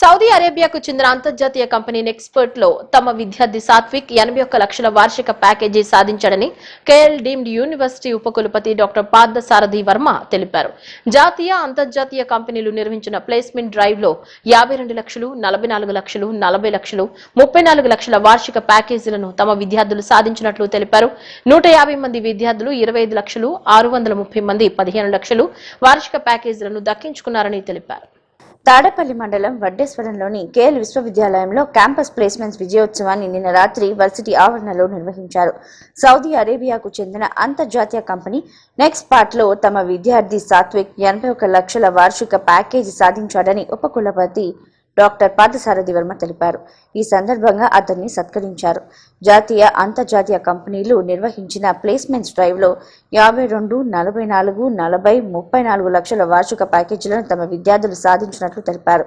Saudi అరేబియాకు చెందిన అంతర్జాతీయ company నెక్స్పర్ట్ లో తమ విద్యార్థి సాత్విక్ 81 లక్షల వార్షిక ప్యాకేజీ సాధించాడని కేఎల్ డీమ్డ్ యూనివర్సిటీ ఉపకులపతి డాక్టర్ పార్థసారథి వర్మ తెలిపారు. జాతీయ అంతర్జాతీయ కంపెనీలు నిర్వహించిన ప్లేస్మెంట్ డ్రైవ్ లో 52 లక్షలు, 44 లక్షలు, 40 లక్షలు, 34 లక్షల వార్షిక ప్యాకేజీలను తమ విద్యార్థులు సాధించినట్లు తెలిపారు. 150 మంది విద్యార్థులు 25 లక్షలు, 630 మంది 15 లక్షలు వార్షిక ప్యాకేజీలను దక్కించుకున్నారని తెలిపారు. తాడేపల్లి మండలం వడ్డేశ్వరంలోని కేఎల్ విశ్వవిద్యాలయంలో క్యాంపస్ ప్లేస్మెంట్స్ విజయోత్సవాన్ని నిన్న రాత్రి వర్సిటీ ఆవరణలో నిర్వహించారు. సౌదీ అరేబియాకు చెందిన అంతర్జాతీయ కంపెనీ నెక్స్పార్ట్ లో తమ విద్యార్థి సాత్విక్ 81 లక్షల వార్షిక ప్యాకేజీ సాధించాడని ఉపకులపతి డాక్టర్ పార్థసారథి వర్మ తెలిపారు. ఈ సందర్భంగా అతన్ని సత్కరించారు. జాతీయ అంతర్జాతీయ కంపెనీలు నిర్వహించిన ప్లేస్మెంట్స్ డ్రైవ్ లో 52, 44, 40, 34 లక్షల వార్షిక ప్యాకేజీలను తమ విద్యార్థులు సాధించినట్లు తెలిపారు.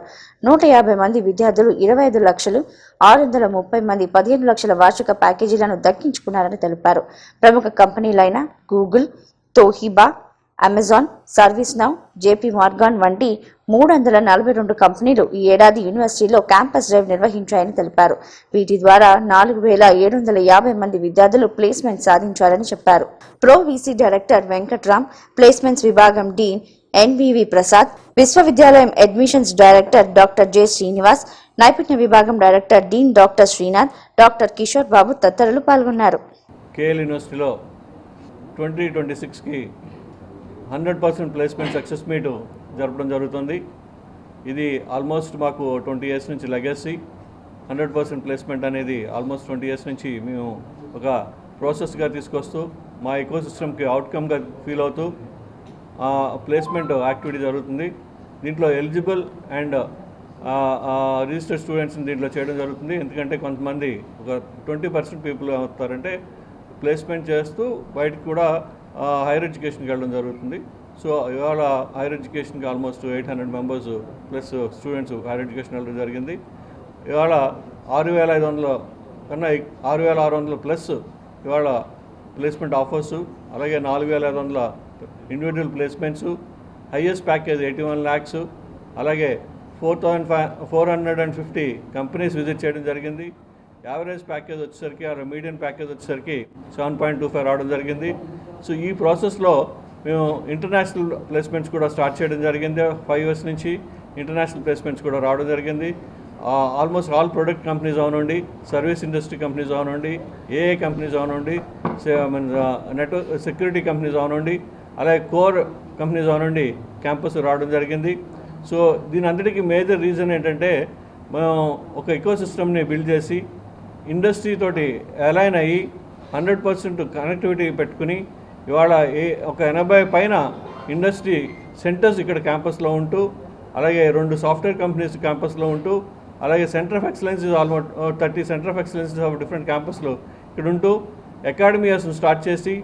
150 మంది విద్యార్థులు 25 లక్షలు, 630 మంది 15 లక్షల వార్షిక ప్యాకేజీలను దక్కించుకున్నారని తెలిపారు. ప్రముఖ కంపెనీలైన Google, Toshiba, Amazon, ServiceNow, JP Morgan వంటి 342 కంపెనీలు ఈ ఏడాది యూనివర్సిటీలో క్యాంపస్ డ్రైవ్ నిర్వహించాయని తెలిపారు. వీటి ద్వారా 4750 మంది విద్యార్థులు ప్లేస్మెంట్ సాధించారని చెప్పారు. Pro VC director Venkatram, placements విభాగం డీన్ ఎన్వివి ప్రసాద్, విశ్వవిద్యాలయం admissions director doctor J Srinivas, నైపుణ్య విభాగం director dean doctor Srinath, doctor Kishore Babu తదితరులు పాల్గొన్నారు. కేఎల్ యూనివర్సిటీలో 2026కి 100% ప్లేస్మెంట్ సక్సెస్ మీట్ జరపడం జరుగుతుంది. ఇది ఆల్మోస్ట్ మాకు 20 ఇయర్స్ నుంచి లెగసీ. 100% ప్లేస్మెంట్ అనేది ఆల్మోస్ట్ 20 ఇయర్స్ నుంచి మేము ఒక ప్రాసెస్గా తీసుకొస్తూ మా ఎకో సిస్టమ్కి అవుట్కమ్గా ఫీల్ అవుతూ ప్లేస్మెంట్ యాక్టివిటీ జరుగుతుంది. దీంట్లో ఎలిజిబుల్ అండ్ రిజిస్టర్డ్ స్టూడెంట్స్ని దీంట్లో చేయడం జరుగుతుంది. ఎందుకంటే కొంతమంది ఒక 20% పీపుల్ అవుతారంటే ప్లేస్మెంట్ చేస్తూ బయటకు కూడా హైయర్ ఎడ్యుకేషన్కి వెళ్ళడం జరుగుతుంది. సో ఇవాళ హైయర్ ఎడ్యుకేషన్కి almost 800 members plus students higher education వెళ్ళడం జరిగింది. ఇవాళ 6500 కన్నా 6600 ప్లస్ ఇవాళ ప్లేస్మెంట్ ఆఫర్స్, అలాగే 4500 individual placements, highest package 81 lakhs, అలాగే 4450 కంపెనీస్ విజిట్ చేయడం జరిగింది. యావరేజ్ ప్యాకేజ్ వచ్చేసరికి మీడియన్ ప్యాకేజ్ వచ్చేసరికి 7.25 రావడం జరిగింది. సో ఈ ప్రాసెస్లో మేము ఇంటర్నేషనల్ ప్లేస్మెంట్స్ కూడా స్టార్ట్ చేయడం జరిగింది. 5 years నుంచి ఇంటర్నేషనల్ ప్లేస్మెంట్స్ కూడా రావడం జరిగింది. ఆల్మోస్ట్ ఆల్ ప్రొడక్ట్ కంపెనీస్ అవనండి, సర్వీస్ ఇండస్ట్రీ కంపెనీస్ అవనండి, ఏఏ కంపెనీస్ అవనండి, నెట్వర్క్ సెక్యూరిటీ కంపెనీస్ అవనండి, అలాగే కోర్ కంపెనీస్ అవనండి క్యాంపస్ రావడం జరిగింది. సో దీని అందరికీ మేజర్ రీజన్ ఏంటంటే మనం ఒక ఎకో సిస్టమ్ని బిల్డ్ చేసి ఇండస్ట్రీ తోటి అలైన్ అయ్యి 100% కనెక్టివిటీ పెట్టుకుని ఇవాళ ఒక 80 పైన ఇండస్ట్రీ సెంటర్స్ ఇక్కడ క్యాంపస్లో ఉంటూ, అలాగే 2 సాఫ్ట్వేర్ కంపెనీస్ క్యాంపస్లో ఉంటూ, అలాగే centre of excellence almost 30 centre of excellence of different క్యాంపస్లో ఇక్కడ ఉంటూ అకాడమీస్ను స్టార్ట్ చేసి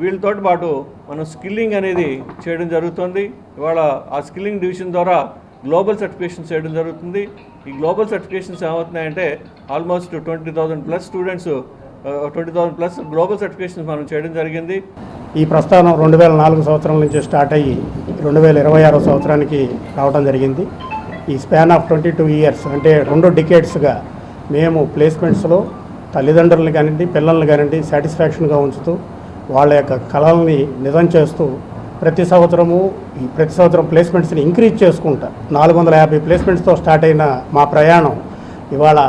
వీళ్ళతో పాటు మనం స్కిల్లింగ్ అనేది చేయడం జరుగుతుంది. ఇవాళ ఆ స్కిల్లింగ్ డివిజన్ ద్వారా గ్లోబల్ సర్టిఫికేషన్స్ చేయడం జరుగుతుంది. ఈ గ్లోబల్ సర్టిఫికేషన్స్ ఏమవుతున్నాయంటే almost 20,000 plus students 20,000 plus global certifications మనం చేయడం జరిగింది. ఈ ప్రస్థానం 2004 సంవత్సరం నుంచి స్టార్ట్ అయ్యి 2026 సంవత్సరానికి రావడం జరిగింది. ఈ స్పాన్ ఆఫ్ 22 years అంటే 2 decadesగా మేము ప్లేస్మెంట్స్లో తల్లిదండ్రులను కానివ్వండి, పిల్లల్ని కానివ్వండి సాటిస్ఫాక్షన్గా ఉంచుతూ వాళ్ళ యొక్క కళల్ని నిజం చేస్తూ ప్రతి సంవత్సరం ప్లేస్మెంట్స్ని ఇంక్రీజ్ చేసుకుంటా 450 ప్లేస్మెంట్స్తో స్టార్ట్ అయిన మా ప్రయాణం ఇవాళ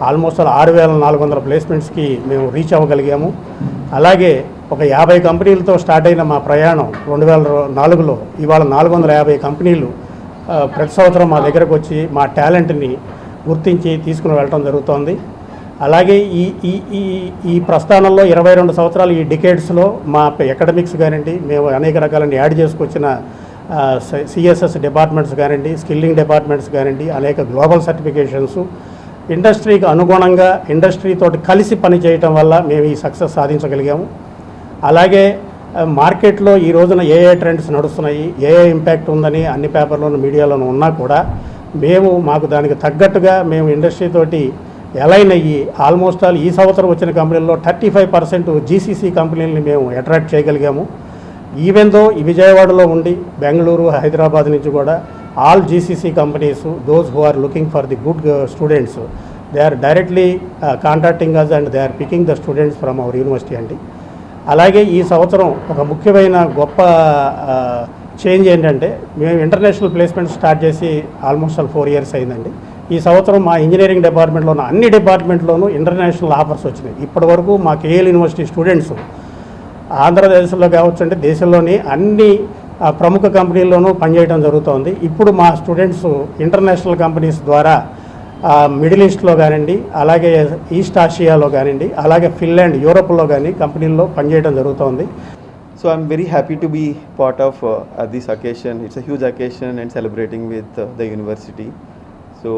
ఆల్మోస్ట్ 6400 ప్లేస్మెంట్స్కి మేము రీచ్ అవ్వగలిగాము. అలాగే ఒక 50 కంపెనీలతో స్టార్ట్ అయిన మా ప్రయాణం 2004లో ఇవాళ 450 కంపెనీలు ప్రతి సంవత్సరం మా దగ్గరకు వచ్చి మా టాలెంట్ని గుర్తించి తీసుకుని వెళ్ళడం జరుగుతోంది. అలాగే ఈ ప్రస్థానంలో 22 సంవత్సరాలు ఈ డికేడ్స్లో మా అకాడమిక్స్ కానివ్వండి, మేము అనేక రకాలని యాడ్ చేసుకొచ్చిన సిఎస్ఎస్ డిపార్ట్మెంట్స్ కానివ్వండి, స్కిల్లింగ్ డిపార్ట్మెంట్స్ కానివ్వండి, అనేక గ్లోబల్ సర్టిఫికేషన్స్, ఇండస్ట్రీకి అనుగుణంగా ఇండస్ట్రీతో కలిసి పనిచేయటం వల్ల మేము ఈ సక్సెస్ సాధించగలిగాము. అలాగే మార్కెట్లో ఈ రోజున ఏఏ ట్రెండ్స్ నడుస్తున్నాయి, ఏఏ ఇంపాక్ట్ ఉందని అన్ని పేపర్లోనూ మీడియాలోనూ ఉన్నా కూడా మాకు దానికి తగ్గట్టుగా మేము ఇండస్ట్రీతోటి అలైన్ అయ్యి ఆల్మోస్ట్ ఆల్ ఈ సంవత్సరం వచ్చిన కంపెనీల్లో 35% జీసీసీ కంపెనీలని మేము అట్రాక్ట్ చేయగలిగాము. ఈవెన్ దో ఈ విజయవాడలో ఉండి బెంగళూరు, హైదరాబాద్ నుంచి కూడా all GCC companies, those who are looking for the good students, they are directly contacting us and they are picking the students from our university అండి. అలాగే ఈ సంవత్సరం ఒక ముఖ్యమైన గొప్ప చేంజ్ ఏంటంటే మేము ఇంటర్నేషనల్ ప్లేస్మెంట్ స్టార్ట్ చేసి ఆల్మోస్ట్ 4 years అయిందండి. ఈ సంవత్సరం మా ఇంజనీరింగ్ డిపార్ట్మెంట్లో ఉన్న అన్ని డిపార్ట్మెంట్లోనూ ఇంటర్నేషనల్ ఆఫర్స్ వచ్చినాయి. ఇప్పటి వరకు మా కేఎల్ యూనివర్సిటీ స్టూడెంట్స్ ఆంధ్రదేశంలో కావచ్చు అంటే దేశంలోని అన్ని ప్రముఖ కంపెనీల్లోనూ పనిచేయడం జరుగుతోంది. ఇప్పుడు మా స్టూడెంట్స్ ఇంటర్నేషనల్ కంపెనీస్ ద్వారా మిడిల్ ఈస్ట్లో కానివ్వండి, అలాగే ఈస్ట్ ఆసియాలో కానివ్వండి, అలాగే ఫిన్లాండ్, యూరోప్లో కానీ కంపెనీల్లో పనిచేయడం జరుగుతోంది. So I'm very happy to be part of this occasion. It's a huge occasion and celebrating with the university. So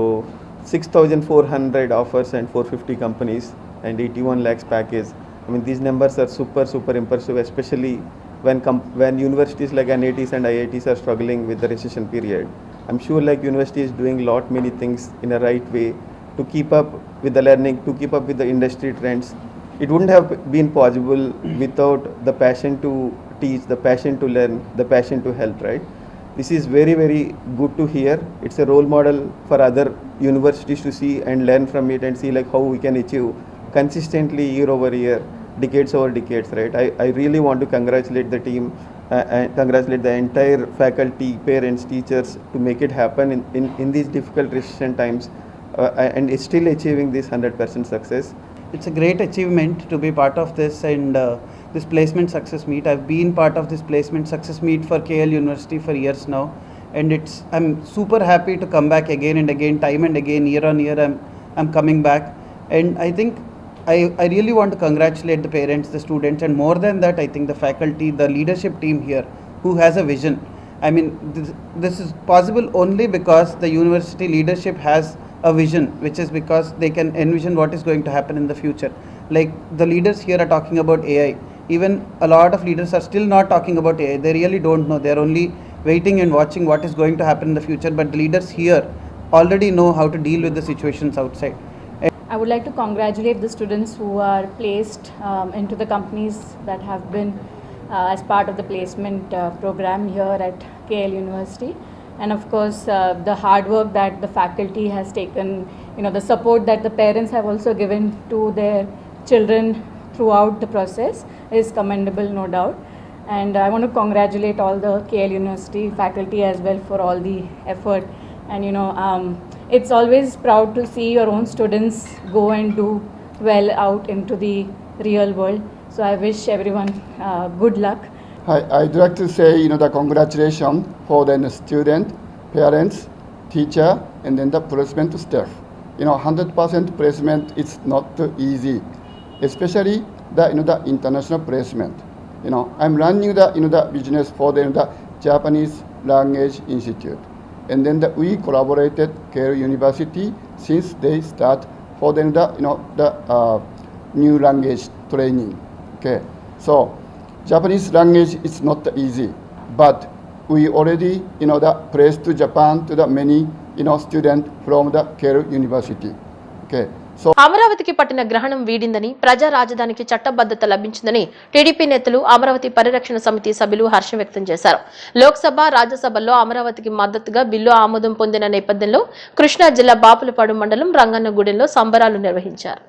6,400 offers and 450 companies and 81 lakhs package. I mean, these numbers are super impressive, especially when universities like NITs and IITs are struggling with the recession period. I'm sure like university is doing many things in a right way to keep up with the learning, to keep up with the industry trends. It wouldn't have been possible without the passion to teach, the passion to learn, the passion to help, right? This is very good to hear. It's a role model for other universities to see and learn from it and see like how we can achieve consistently year over year, decades over decades, right? I really want to congratulate the team and congratulate the entire faculty, parents, teachers to make it happen in these difficult recession times and is still achieving this 100% success. It's a great achievement to be part of this and this placement success meet. I've been part of this placement success meet for KL University for years now, and I'm super happy to come back again and again, time and again, year on year. I'm coming back, and I think I really want to congratulate the parents, the students, and more than that, I think the faculty, the leadership team here, who has a vision. I mean, this is possible only because the university leadership has a vision, which is because they can envision what is going to happen in the future. Like the leaders here are talking about AI. Even a lot of leaders are still not talking about AI. They really don't know. They're only waiting and watching what is going to happen in the future. But the leaders here already know how to deal with the situations outside. I would like to congratulate the students who are placed into the companies that have been as part of the placement program here at KL University. And of course, the hard work that the faculty has taken, the support that the parents have also given to their children throughout the process is commendable, no doubt. And I want to congratulate all the KL University faculty as well for all the effort. And it's always proud to see your own students go and do well out into the real world. So I wish everyone good luck. I'd like to say, the congratulations for the student, parents, teacher, and then the placement staff. 100% placement is not easy, especially the international placement. I'm running the business for the Japanese Language Institute, and then we collaborated KL University since they start for the new language training. Okay, so Japanese language is not easy, but we already, praise to Japan to the many, students from the KL University. Okay. So అమరావతికి పట్టిన గ్రహణం వీడిందని, ప్రజా రాజధానికి చట్టబద్ధత లభించిందని TDP నేతలు, అమరావతి పరిరక్షణ సమితి సభ్యులు హర్షం వ్యక్తం చేశారు. లోక్సభ, రాజ్యసభల్లో అమరావతికి మద్దతుగా బిల్లు ఆమోదం పొందిన నేపథ్యంలో కృష్ణా జిల్లా బాపులపాడు మండలం రంగన్నగూడెంలో సంబరాలు నిర్వహించారు.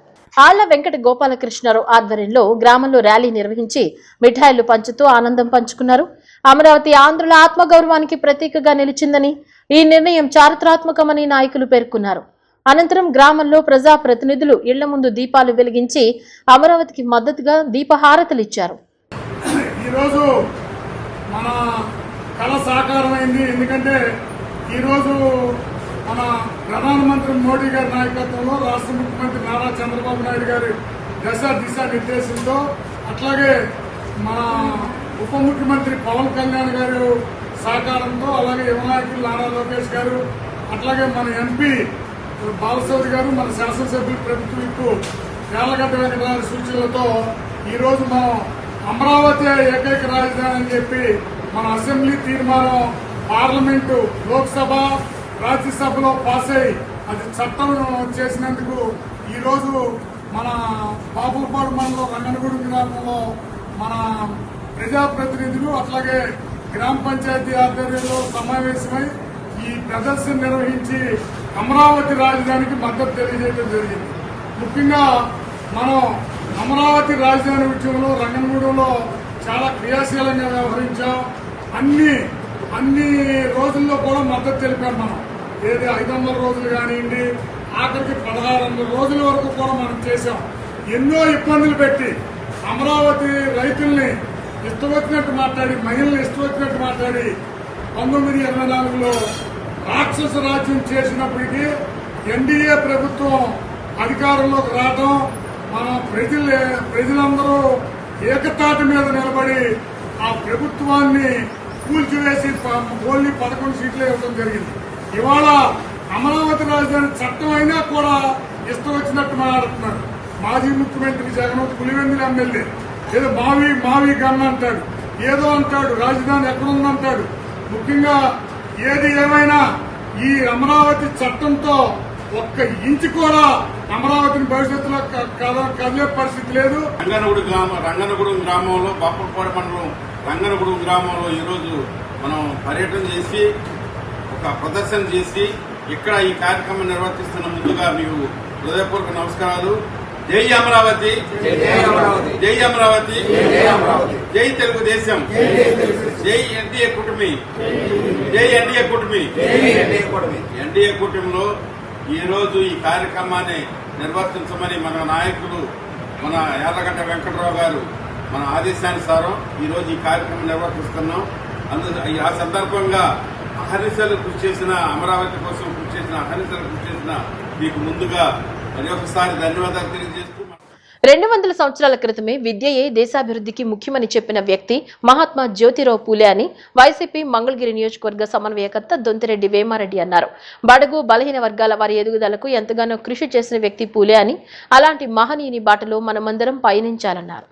ఆళ్ల వెంకట గోపాలకృష్ణారావు ఆధ్వర్యంలో గ్రామంలో ర్యాలీ నిర్వహించి మిఠాయిలు పంచుతూ ఆనందం పంచుకున్నారు. అమరావతి ఆంధ్రుల ఆత్మగౌరవానికి ప్రతీకగా నిలిచిందని, ఈ నిర్ణయం చారిత్రాత్మకమని నాయకులు పేర్కొన్నారు. అనంతరం గ్రామంలో ప్రజా ప్రతినిధులు ఇళ్ల ముందు దీపాలు వెలిగించి అమరావతికి మద్దతుగా దీపహారతలిచ్చారు. ఈరోజు మన కళ సాకారమైంది. ఎందుకంటే ఈరోజు మన ప్రధానమంత్రి మోడీ గారి నాయకత్వంలో రాష్ట్ర ముఖ్యమంత్రి నారా చంద్రబాబు నాయుడు గారి దిశా నిర్దేశంతో, అట్లాగే మన ఉప ముఖ్యమంత్రి పవన్ కళ్యాణ్ గారు సహకారంతో, అలాగే యువ నాయకులు నారా లోకేష్ గారు, అట్లాగే మన ఎంపీ బాలశౌరి గారు, మన శాసనసభ్యులు ప్రభుత్వ విప్పు యార్లగడ్డ వెంకటరావు సూచనలతో ఈరోజు మనం అమరావతి ఏకైక రాజధాని అని చెప్పి మన అసెంబ్లీ తీర్మానం పార్లమెంటు, లోక్సభ, రాజ్యసభలో పాస్ అయ్యి అది చట్టం చేసినందుకు ఈరోజు మన బాపులపాడు మండలం రంగనగూడెం గ్రామంలో మన ప్రజాప్రతినిధులు, అట్లాగే గ్రామ పంచాయతీ ఆధ్వర్యంలో సమావేశమై ఈ ప్రదర్శన నిర్వహించి అమరావతి రాజధానికి మద్దతు తెలియజేయడం జరిగింది. ముఖ్యంగా మనం అమరావతి రాజధాని విషయంలో రంగనగూడెంలో చాలా క్రియాశీలంగా వ్యవహరించాం. అన్ని రోజుల్లో కూడా మద్దతు తెలిపాం. మనం ఏది 500 రోజులు కానివ్వండి, ఆఖరికి 1600 రోజుల వరకు కూడా మనం చేశాం. ఎన్నో ఇబ్బందులు పెట్టి అమరావతి రైతుల్ని ఇష్టం వచ్చినట్టు మాట్లాడి, మహిళల్ని ఇష్టం వచ్చినట్టు మాట్లాడి 1924లో రాక్షస రాజ్యం చేసినప్పటికీ ఎన్డీఏ ప్రభుత్వం అధికారంలోకి రావడం, మన ప్రజలందరూ ఏకతాటి మీద నిలబడి ఆ ప్రభుత్వాన్ని కూల్చివేసి ఓన్లీ 11 సీట్లు ఇవ్వడం జరిగింది. ఇవాళ అమరావతి రాజధాని చట్టం అయినా కూడా ఇష్టం వచ్చినట్టు మాట్లాడుతున్నారు. మాజీ ముఖ్యమంత్రి జగన్ పులివెందుల ఎమ్మెల్యే ఏదో మావి గన్ అంటాడు, ఏదో అంటాడు, రాజధాని ఎక్కడుందంటాడు. ముఖ్యంగా ఏది ఏమైనా ఈ అమరావతి చట్టంతో ఒక్క ఇంచు కూడా అమరావతిని భవిష్యత్తులో కదిలే పరిస్థితి లేదు. రంగనగూడెం గ్రామంలో బాపలపాడు మండలం రంగనగూడెం గ్రామంలో ఈరోజు మనం పర్యటన చేసి ఒక ప్రదర్శన చేసి ఇక్కడ ఈ కార్యక్రమం నిర్వర్తిస్తున్న ముందుగా మీకు హృదయపూర్వక నమస్కారాలు. జై అమరావతి, జై అమరావతి, జై తెలుగుదేశం, జై ఎన్డీఏ కూటమి, జై ఎన్డీఏ కూటమి. ఎన్డీఏ కూటమిలో ఈ రోజు ఈ కార్యక్రమాన్ని నిర్వర్తించమని మన నాయకులు మన యార్లగడ్డ వెంకటరావు గారు మన ఆదేశానుసారం ఈ రోజు ఈ కార్యక్రమం నిర్వర్తిస్తున్నాం. ఆ సందర్భంగా అహర్నిశలు కృషి చేసిన, అమరావతి కోసం కృషి చేసిన, అహర్నిశలు కృషి చేసిన మీకు ముందుగా మరి ఒకసారి ధన్యవాదాలు తెలియజేస్తూ 200 సంవత్సరాల క్రితమే విద్యయే దేశాభివృద్ధికి ముఖ్యమని చెప్పిన వ్యక్తి మహాత్మా జ్యోతిరావు పూలే అని వైసీపీ మంగళగిరి నియోజకవర్గ సమన్వయకర్త దొంతిరెడ్డి వేమారెడ్డి అన్నారు. బడుగు బలహీన వర్గాల వారి ఎదుగుదలకు ఎంతగానో కృషి చేసిన వ్యక్తి పూలే అని, అలాంటి మహనీయుని బాటలో మనమందరం పయనించాలన్నారు.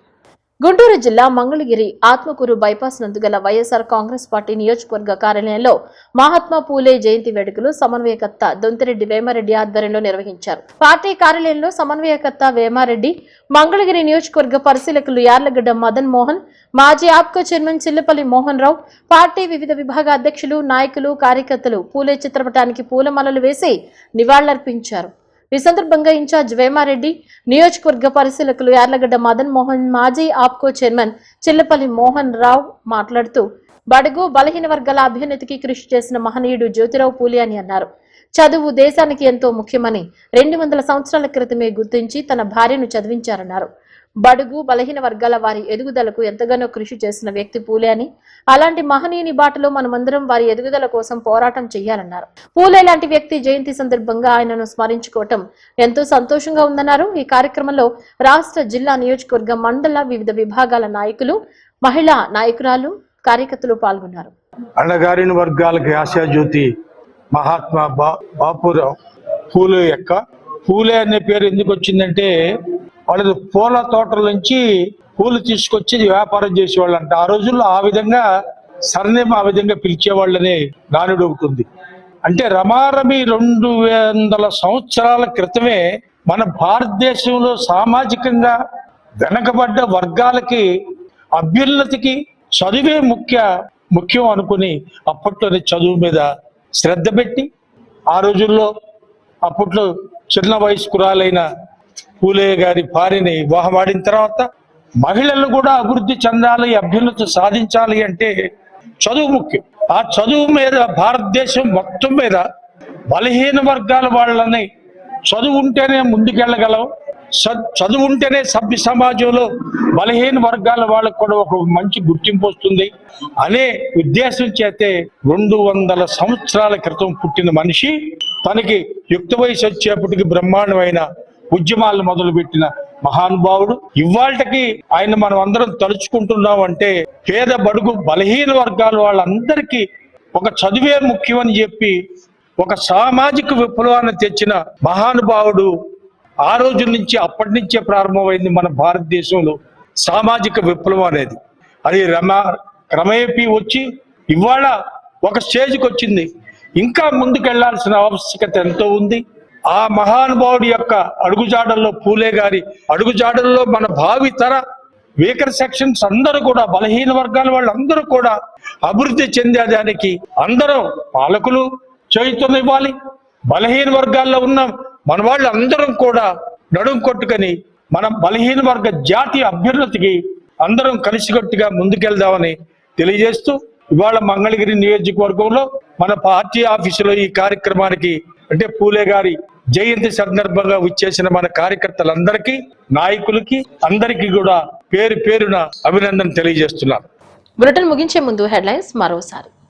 గుంటూరు జిల్లా మంగళగిరి ఆత్మకూరు బైపాస్ నందు గల వైఎస్ఆర్ కాంగ్రెస్ పార్టీ నియోజకవర్గ కార్యాలయంలో మహాత్మా పూలే జయంతి వేడుకలు సమన్వయకర్త దొంతిరెడ్డి వేమారెడ్డి ఆధ్వర్యంలో నిర్వహించారు. పార్టీ కార్యాలయంలో సమన్వయకర్త వేమారెడ్డి, మంగళగిరి నియోజకవర్గ పరిశీలకులు యార్లగడ్డ మదన్ మోహన్, మాజీ ఆప్కో చైర్మన్ చిల్లపల్లి మోహన్ రావు, పార్టీ వివిధ విభాగ అధ్యక్షులు, నాయకులు, కార్యకర్తలు పూలే చిత్రపటానికి పూలమాలలు వేసి నివాళులర్పించారు. ఈ సందర్భంగా ఇన్ఛార్జ్ వేమారెడ్డి, నియోజకవర్గ పరిశీలకులు యార్లగడ్డ మదన్ మోహన్, మాజీ ఆప్కో చైర్మన్ చిల్లపల్లి మోహన్ రావు మాట్లాడుతూ బడుగు బలహీన వర్గాల అభ్యున్నతికి కృషి చేసిన మహనీయుడు జ్యోతిరావు పూలే అని అన్నారు. చదువు దేశానికి ఎంతో ముఖ్యమని 200 సంవత్సరాల క్రితమే గుర్తించి తన భార్యను చదివించారన్నారు. బడుగు బలహీన వర్గాల వారి ఎదుగుదలకు ఎంతగానో కృషి చేసిన వ్యక్తి పూలే అని, అలాంటి మహనీయుని బాటలో మనమందరం వారి ఎదుగుదల కోసం పోరాటం చేయాలన్నారు. పూలే లాంటి వ్యక్తి జయంతి సందర్భంగా ఆయనను స్మరించుకోవటం ఎంతో సంతోషంగా ఉందన్నారు. ఈ కార్యక్రమంలో రాష్ట్ర, జిల్లా, నియోజకవర్గ, మండల వివిధ విభాగాల నాయకులు, మహిళా నాయకురాలు, కార్యకర్తలు పాల్గొన్నారు. అణగారిన వర్గాలకి ఆశాజ్యోతి మహాత్మా బాపురావు పూలే యొక్క పూలే అనే పేరు ఎందుకు వచ్చిందంటే వాళ్ళది పూల తోటల నుంచి పూలు తీసుకొచ్చి వ్యాపారం చేసేవాళ్ళంట. ఆ రోజుల్లో ఆ విధంగా సర్నేమ్ ఆ విధంగా పిలిచేవాళ్ళని నానుడు అవుతుంది. అంటే రమారమి 200 సంవత్సరాల క్రితమే మన భారతదేశంలో సామాజికంగా వెనకబడ్డ వర్గాలకి అభ్యున్నతికి చదువే ముఖ్యం అనుకుని అప్పట్లోనే చదువు మీద శ్రద్ధ పెట్టి, ఆ రోజుల్లో అప్పట్లో చిన్న వయస్కురాలైన పూలే గారి భార్యని వివాహమాడిన తర్వాత మహిళలు కూడా అభివృద్ధి చెందాలి, అభ్యున్నతి సాధించాలి అంటే చదువు ముఖ్యం. ఆ చదువు మీద భారతదేశం మొత్తం మీద బలహీన వర్గాల వాళ్ళని చదువు ఉంటేనే ముందుకెళ్ళగలం, చదువు ఉంటేనే సభ్య సమాజంలో బలహీన వర్గాల వాళ్ళకు కూడా ఒక మంచి గుర్తింపు వస్తుంది అనే ఉద్దేశం చేతే 200 సంవత్సరాల క్రితం పుట్టిన మనిషి తనకి యుక్త వయసు వచ్చేప్పటికి బ్రహ్మాండమైన ఉద్యమాలను మొదలుపెట్టిన మహానుభావుడు. ఇవాళకి ఆయన మనం అందరం తలుచుకుంటున్నాం అంటే పేద బడుగు బలహీన వర్గాల వాళ్ళందరికీ ఒక చదువే ముఖ్యమని చెప్పి ఒక సామాజిక విప్లవాన్ని తెచ్చిన మహానుభావుడు. ఆ రోజు నుంచి అప్పటి నుంచే ప్రారంభమైంది మన భారతదేశంలో సామాజిక విప్లవం అనేది. అది క్రమేపీ వచ్చి ఇవాళ ఒక స్టేజ్కి వచ్చింది. ఇంకా ముందుకెళ్లాల్సిన ఆవశ్యకత ఎంతో ఉంది. ఆ మహానుభావుడి యొక్క అడుగుజాడల్లో, పూలే గారి అడుగుజాడల్లో మన భావి తర వీకర్ సెక్షన్స్ అందరూ కూడా, బలహీన వర్గాల వాళ్ళందరూ కూడా అభివృద్ధి చెందేదానికి అందరూ పాలకులు, చేయుతనివ్వాలి. బలహీన వర్గాల్లో ఉన్న మన వాళ్ళు అందరం కూడా నడుం కొట్టుకొని మన బలహీన వర్గ జాతీయ అభ్యున్నతికి అందరం కలిసికట్టుగా ముందుకెళ్దామని తెలియజేస్తూ ఇవాళ మంగళగిరి నియోజకవర్గంలో మన పార్టీ ఆఫీసులో ఈ కార్యక్రమానికి అంటే పూలే గారి జయంతి సందర్భంగా వచ్చేసిన మన కార్యకర్తలందరికీ, నాయకులకి అందరికీ కూడా పేరు పేరున అభినందన తెలియజేస్తున్నాను. బులెటిన్ ముగించే ముందు హెడ్లైన్స్ మరోసారి.